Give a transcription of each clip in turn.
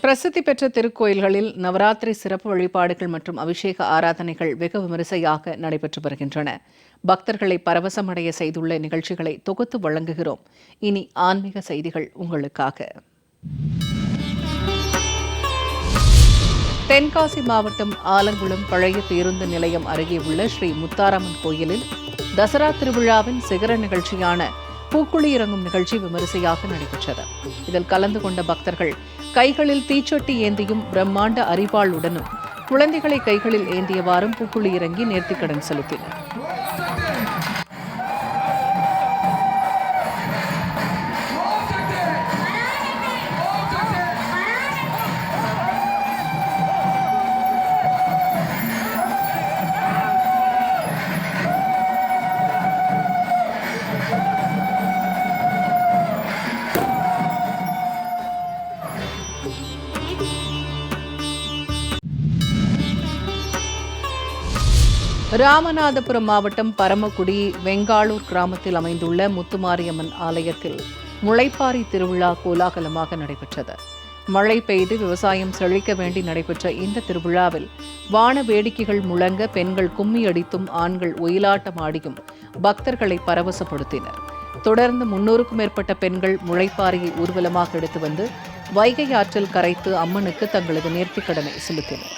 பிரசித்தி பெற்ற திருக்கோயில்களில் நவராத்திரி சிறப்பு வழிபாடுகள் மற்றும் அபிஷேக ஆராதனைகள் வெகு விமரிசையாக நடைபெற்று வருகின்றன. பக்தர்களை பரவசமடைய செய்துள்ள நிகழ்ச்சிகளை தொகுத்து வழங்குகிறோம். இனி ஆன்மீக செய்திகள் உங்களுக்காக. தென்காசி மாவட்டம் ஆலங்குளம் பழைய பேருந்து நிலையம் அருகே உள்ள ஸ்ரீ முத்தாரம்மன் கோயிலில் தசரா திருவிழாவின் சிகர நிகழ்ச்சியான பூக்குழி இறங்கும் நிகழ்ச்சி விமரிசையாக நடைபெற்றது. இதில் கலந்து கொண்ட பக்தர்கள் கைகளில் தீச்சட்டி ஏந்தியும் பிரம்மாண்ட அரிவாளுடனும் குழந்தைகளை கைகளில் ஏந்தியவாறும் பூக்குழி இறங்கி நேர்த்திக்கடன் செலுத்தினர். ராமநாதபுரம் மாவட்டம் பரமக்குடி வெங்காளூர் கிராமத்தில் அமைந்துள்ள முத்துமாரியம்மன் ஆலயத்தில் முளைப்பாரி திருவிழா கோலாகலமாக நடைபெற்றது. மழை பெய்து விவசாயம் செழிக்க வேண்டி நடைபெற்ற இந்த திருவிழாவில் வான வேடிக்கைகள் முழங்க பெண்கள் கும்மி அடித்தும் ஆண்கள் ஒயிலாட்டம் ஆடியும் பக்தர்களை பரவசப்படுத்தினர். தொடர்ந்து 300க்கும் மேற்பட்ட பெண்கள் முளைப்பாரியை ஊர்வலமாக எடுத்து வந்து வைகை ஆற்றில் கரைத்து அம்மனுக்கு தங்களது நேர்த்திக்கடனை செலுத்தினர்.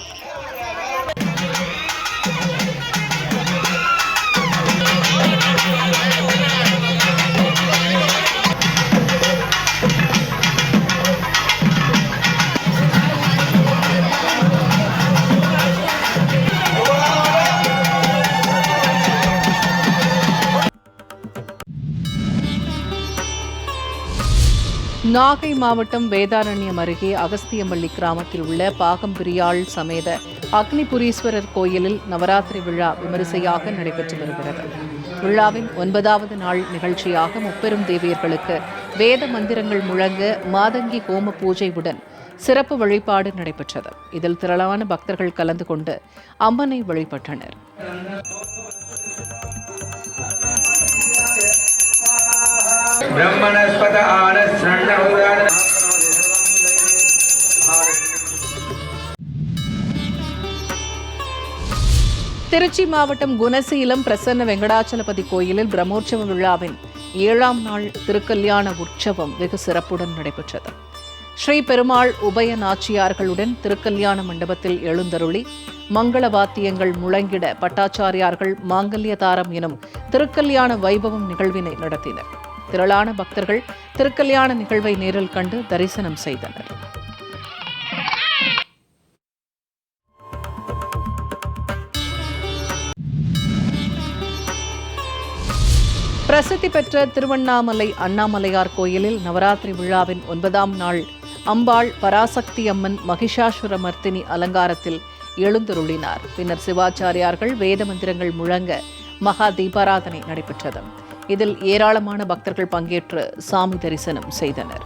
நாகை மாவட்டம் வேதாரண்யம் அருகே அகஸ்தியம்பள்ளி கிராமத்தில் உள்ள பாகம்பிரியாள் சமேத அக்னிபுரீஸ்வரர் கோயிலில் நவராத்திரி விழா விமரிசையாக நடைபெற்று வருகிறது. விழாவின் 9வது நாள் நிகழ்ச்சியாக முப்பெரும் தேவியர்களுக்கு வேத மந்திரங்கள் முழங்க மாதங்கி ஹோம பூஜையுடன் சிறப்பு வழிபாடு நடைபெற்றது. இதில் திரளான பக்தர்கள் கலந்து கொண்டு அம்மனை வழிபட்டனர். திருச்சி மாவட்டம் குணசீலம் பிரசன்ன வெங்கடாச்சலபதி கோயிலில் பிரம்மோற்சவ விழாவின் 7ஆம் நாள் திருக்கல்யாண உற்சவம் வெகு சிறப்புடன் நடைபெற்றது. ஸ்ரீ பெருமாள் உபய நாச்சியார்களுடன் திருக்கல்யாண மண்டபத்தில் எழுந்தருளி மங்கள வாத்தியங்கள் முழங்கிட பட்டாச்சாரியார்கள் மாங்கல்யதாரம் எனும் திருக்கல்யாண வைபவம் நிகழ்வினை நடத்தினர். திரளான பக்தர்கள் திருக்கல்யாண நிகழ்வை நேரில் கண்டு தரிசனம் செய்தனர். பிரசித்தி பெற்ற திருவண்ணாமலை அண்ணாமலையார் கோயிலில் நவராத்திரி விழாவின் 9ஆம் நாள் அம்பாள் பராசக்தி அம்மன் மகிஷாசுரமர்த்தினி அலங்காரத்தில் எழுந்தருளினார். பின்னர் சிவாச்சாரியார்கள் வேத மந்திரங்கள் முழங்க மகா தீபாராதனை நடைபெற்றது. இதில் ஏராளமான பக்தர்கள் பங்கேற்று சாமி தரிசனம் செய்தனர்.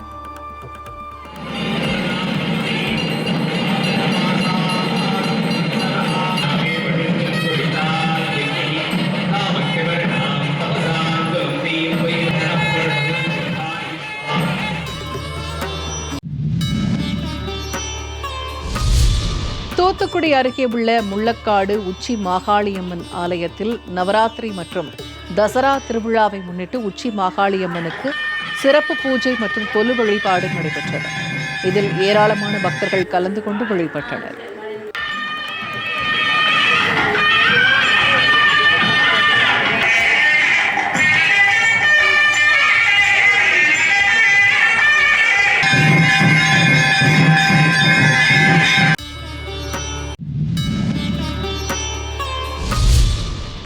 தூத்துக்குடி அருகே உள்ள முள்ளக்காடு உச்சி மாகாளியம்மன் ஆலயத்தில் நவராத்திரி மற்றும் தசரா திருவிழாவை முன்னிட்டு உச்சி மாகாளியம்மனுக்கு சிறப்பு பூஜை மற்றும் கொலு வழிபாடு நடைபெற்றது. இதில் ஏராளமான பக்தர்கள் கலந்து கொண்டு வழிபட்டனர்.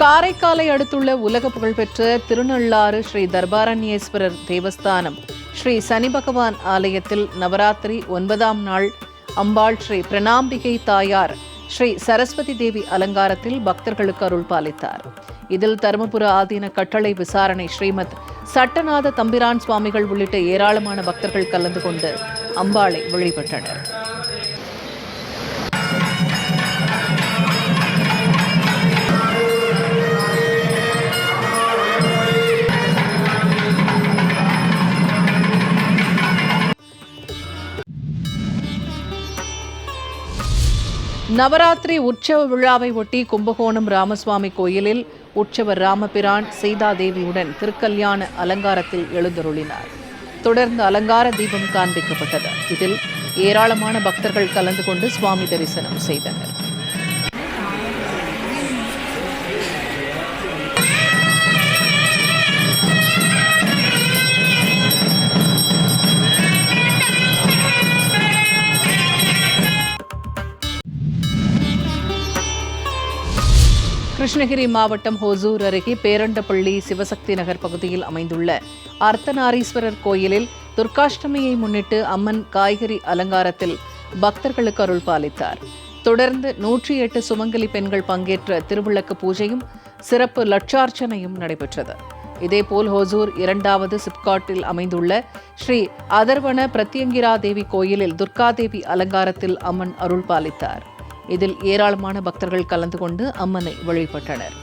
காரைக்காலை அடுத்துள்ள உலக புகழ்பெற்ற திருநள்ளாறு ஸ்ரீ தர்பாரண்யேஸ்வரர் தேவஸ்தானம் ஸ்ரீ சனி பகவான் ஆலயத்தில் நவராத்திரி 9ஆம் நாள் அம்பாள் ஸ்ரீ பிரணாம்பிகை தாயார் ஸ்ரீ சரஸ்வதி தேவி அலங்காரத்தில் பக்தர்களுக்கு அருள் பாலித்தார். இதில் தருமபுர ஆதீன கட்டளை விசாரணை ஸ்ரீமத் சட்டநாத தம்பிரான் சுவாமிகள் உள்ளிட்ட ஏராளமான பக்தர்கள் கலந்து கொண்டு அம்பாளை வழிபட்டனர். நவராத்திரி உற்சவ விழாவை ஒட்டி கும்பகோணம் ராமசுவாமி கோயிலில் உற்சவர் ராமபிரான் சீதாதேவியுடன் திருக்கல்யாண அலங்காரத்தில் எழுந்தருளினார். தொடர்ந்து அலங்கார தீபம் காண்பிக்கப்பட்டது. இதில் ஏராளமான பக்தர்கள் கலந்து கொண்டு சுவாமி தரிசனம் செய்தனர். கிருஷ்ணகிரி மாவட்டம் ஹொசூர் அருகே பேரண்டப்பள்ளி சிவசக்தி நகர் பகுதியில் அமைந்துள்ள அர்த்தநாரீஸ்வரர் கோயிலில் துர்காஷ்டமியை முன்னிட்டு அம்மன் காய்கறி அலங்காரத்தில் பக்தர்களுக்கு அருள் பாலித்தார். தொடர்ந்து 108 சுமங்கலி பெண்கள் பங்கேற்ற திருவிளக்கு பூஜையும் சிறப்பு லட்சார்ச்சனையும் நடைபெற்றது. இதேபோல் ஹொசூர் 2வது சிப்காட்டில் அமைந்துள்ள ஸ்ரீ அதர்வன பிரத்யங்கிரா தேவி கோயிலில் துர்காதேவி அலங்காரத்தில் அம்மன் அருள் பாலித்தார். இதில் ஏராளமான பக்தர்கள் கலந்து கொண்டு அம்மனை வழிபட்டனர்.